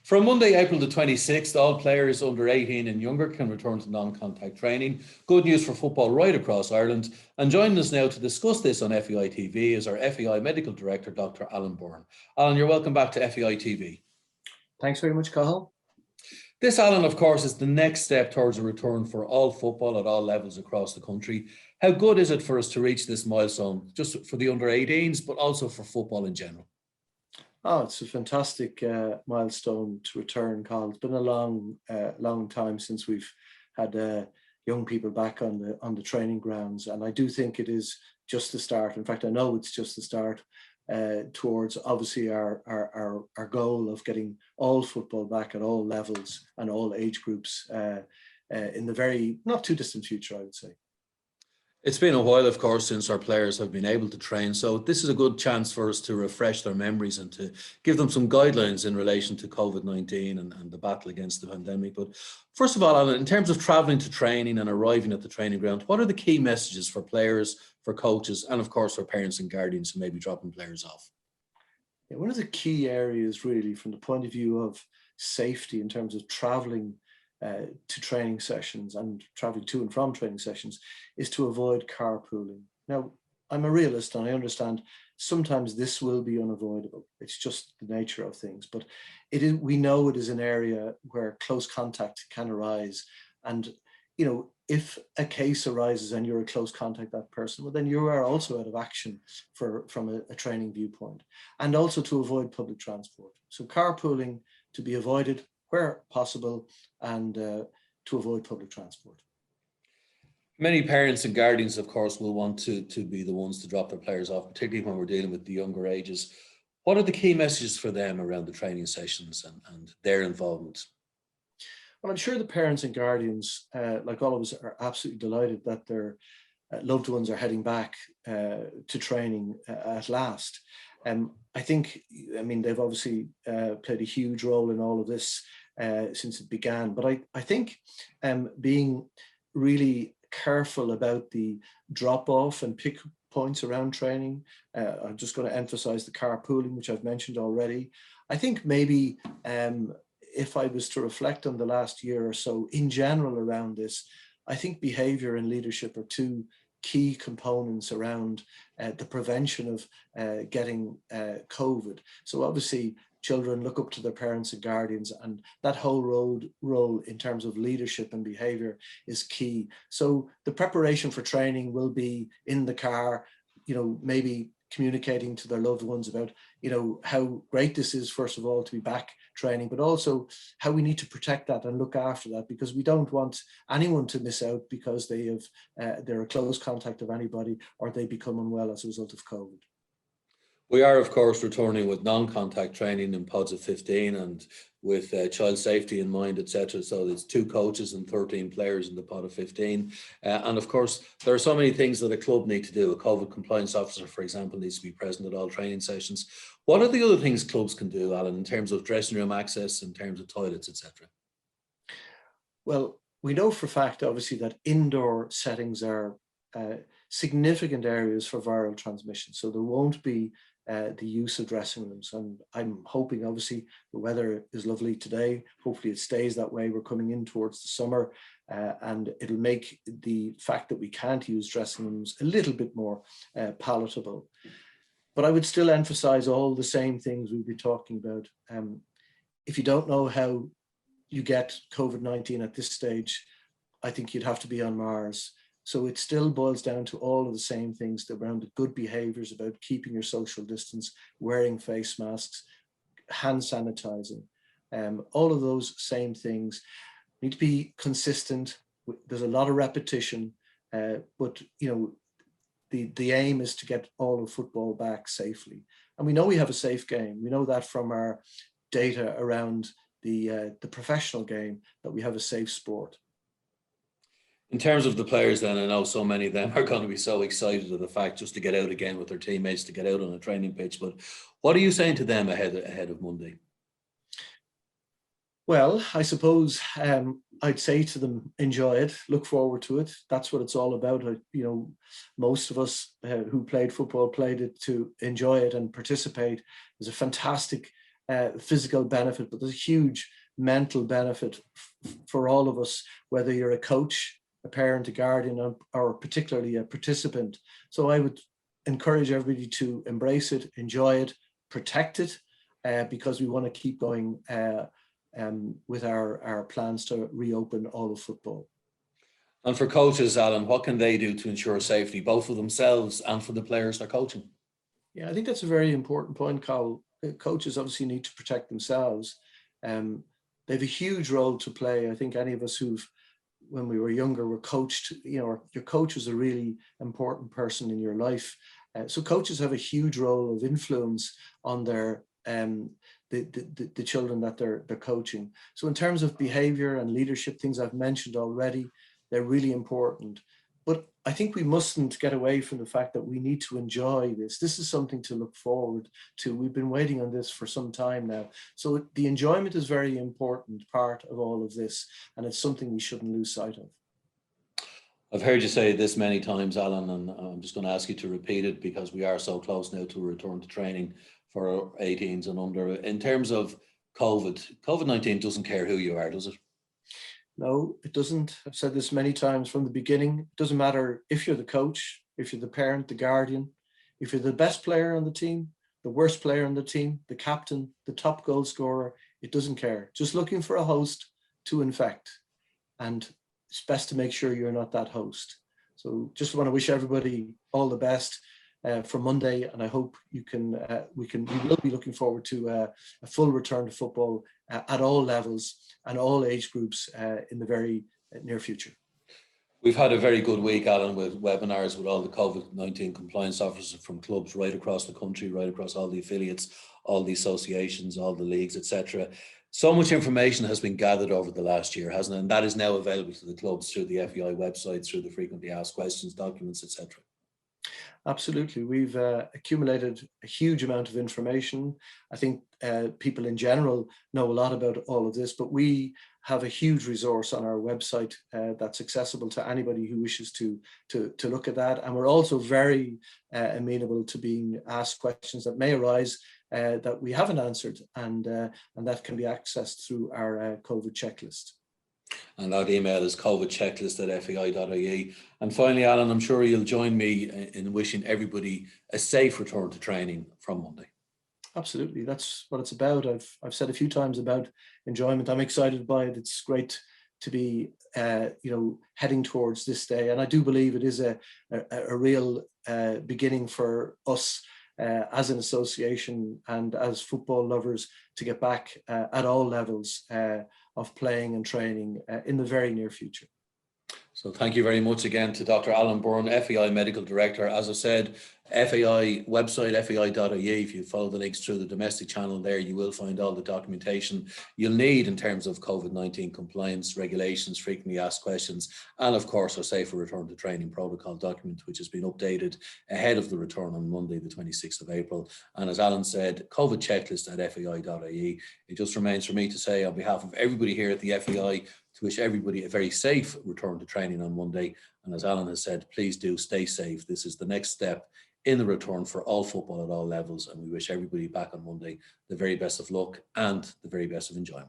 From Monday, April the 26th, all players under 18 and younger can return to non-contact training. Good news for football right across Ireland. And joining us now to discuss this on FAI TV is our FAI Medical Director, Dr. Byrne. Alan, you're welcome back to FAI TV. Thanks very much, Cathal. This, Alan, of course, is the next step towards a return for all football at all levels across the country. How good is it for us to reach this milestone, just for the under-18s, but also for football in general? Oh, it's a fantastic milestone to return, Cathal. It's been a long time since we've had young people back on the training grounds, and I do think it is just the start. In fact, I know it's just the start towards obviously our goal of getting all football back at all levels and all age groups in the very not too distant future, I would say. It's been a while, of course, since our players have been able to train. So this is a good chance for us to refresh their memories and to give them some guidelines in relation to COVID-19 and the battle against the pandemic. But first of all, Alan, in terms of travelling to training and arriving at the training ground, what are the key messages for players, for coaches, and of course for parents and guardians who may be dropping players off? Yeah, one of the key areas really from the point of view of safety in terms of travelling to training sessions and traveling to and from training sessions is to avoid carpooling. Now, I'm a realist and I understand sometimes this will be unavoidable. It's just the nature of things, but we know it is an area where close contact can arise. And, you know, if a case arises and you're a close contact with that person, well, then you are also out of action from a training viewpoint, and also to avoid public transport. So carpooling to be avoided where possible, and to avoid public transport. Many parents and guardians, of course, will want to be the ones to drop their players off, particularly when we're dealing with the younger ages. What are the key messages for them around the training sessions and their involvement? Well, I'm sure the parents and guardians, like all of us, are absolutely delighted that their loved ones are heading back to training at last. I think, I mean, they've obviously played a huge role in all of this since it began. But I think being really careful about the drop-off and pick points around training. I'm just going to emphasize the carpooling, which I've mentioned already. I think maybe if I was to reflect on the last year or so in general around this, I think behavior and leadership are two key components around the prevention of getting COVID. So obviously children look up to their parents and guardians, and that whole role in terms of leadership and behavior is key. So the preparation for training will be in the car, you know, maybe communicating to their loved ones about, you know, how great this is, first of all, to be back training, but also how we need to protect that and look after that, because we don't want anyone to miss out because they're a close contact of anybody or they become unwell as a result of COVID. We are, of course, returning with non-contact training in pods of 15 and with child safety in mind, etc. So there's 2 coaches and 13 players in the pod of 15. And of course, there are so many things that a club need to do. A COVID compliance officer, for example, needs to be present at all training sessions. What are the other things clubs can do, Alan, in terms of dressing room access, in terms of toilets, etc.? Well, we know for a fact, obviously, that indoor settings are significant areas for viral transmission. So there won't be the use of dressing rooms. And I'm hoping, obviously, the weather is lovely today. Hopefully it stays that way. We're coming in towards the summer and it'll make the fact that we can't use dressing rooms a little bit more palatable. But I would still emphasize all the same things we've been talking about. If you don't know how you get COVID-19 at this stage, I think you'd have to be on Mars. So it still boils down to all of the same things around the good behaviors about keeping your social distance, wearing face masks, hand sanitizing, all of those same things need to be consistent. There's a lot of repetition, but you know, the aim is to get all of football back safely. And we know we have a safe game. We know that from our data around the professional game, that we have a safe sport. In terms of the players then, I know so many of them are going to be so excited of the fact just to get out again with their teammates, to get out on a training pitch. But what are you saying to them ahead of Monday? Well, I suppose I'd say to them, enjoy it, look forward to it. That's what it's all about. You know, most of us who played football played it to enjoy it and participate. There's a fantastic physical benefit, but there's a huge mental benefit for all of us, whether you're a coach, a parent, a guardian, or particularly a participant. So I would encourage everybody to embrace it, enjoy it, protect it, because we want to keep going with our plans to reopen all of football. And for coaches, Alan, what can they do to ensure safety, both for themselves and for the players they're coaching? Yeah, I think that's a very important point, Carl. Coaches obviously need to protect themselves. They have a huge role to play. I think any of us when we were younger, were coached, your coach was a really important person in your life. So coaches have a huge role of influence on their the children that they're coaching. So in terms of behavior and leadership, things I've mentioned already, they're really important. But I think we mustn't get away from the fact that we need to enjoy this. This is something to look forward to. We've been waiting on this for some time now. So the enjoyment is a very important part of all of this, and it's something we shouldn't lose sight of. I've heard you say this many times, Alan, and I'm just going to ask you to repeat it because we are so close now to a return to training for 18s and under. In terms of COVID-19 doesn't care who you are, does it? No, it doesn't. I've said this many times from the beginning. It doesn't matter if you're the coach, if you're the parent, the guardian, if you're the best player on the team, the worst player on the team, the captain, the top goal scorer, it doesn't care. Just looking for a host to infect. And it's best to make sure you're not that host. So just want to wish everybody all the best for Monday, and I hope we will be looking forward to a full return to football at all levels and all age groups in the very near future. We've had a very good week, Alan, with webinars with all the COVID-19 compliance officers from clubs right across the country, right across all the affiliates, all the associations, all the leagues, etc. So much information has been gathered over the last year, hasn't it? And that is now available to the clubs through the FAI website, through the frequently asked questions, documents, etc. Absolutely. We've accumulated a huge amount of information. I think people in general know a lot about all of this, but we have a huge resource on our website that's accessible to anybody who wishes to look at that. And we're also very amenable to being asked questions that may arise that we haven't answered, and that can be accessed through our COVID checklist. And that email is covidchecklist@fai.ie. And finally, Alan, I'm sure you'll join me in wishing everybody a safe return to training from Monday. Absolutely, that's what it's about. I've said a few times about enjoyment. I'm excited by it. It's great to be, heading towards this day, and I do believe it is a real beginning for us as an association and as football lovers to get back at all levels of playing and training in the very near future. So thank you very much again to Dr. Alan Byrne, FAI Medical Director. As I said, FAI website, fai.ie. If you follow the links through the domestic channel there, you will find all the documentation you'll need in terms of COVID-19 compliance, regulations, frequently asked questions, and of course our safer return to training protocol document, which has been updated ahead of the return on Monday, the 26th of April. And as Alan said, COVID checklist at fai.ie. It just remains for me to say on behalf of everybody here at the FAI to wish everybody a very safe return to training on Monday. And as Alan has said, please do stay safe. This is the next step in the return for all football at all levels. And we wish everybody back on Monday the very best of luck and the very best of enjoyment.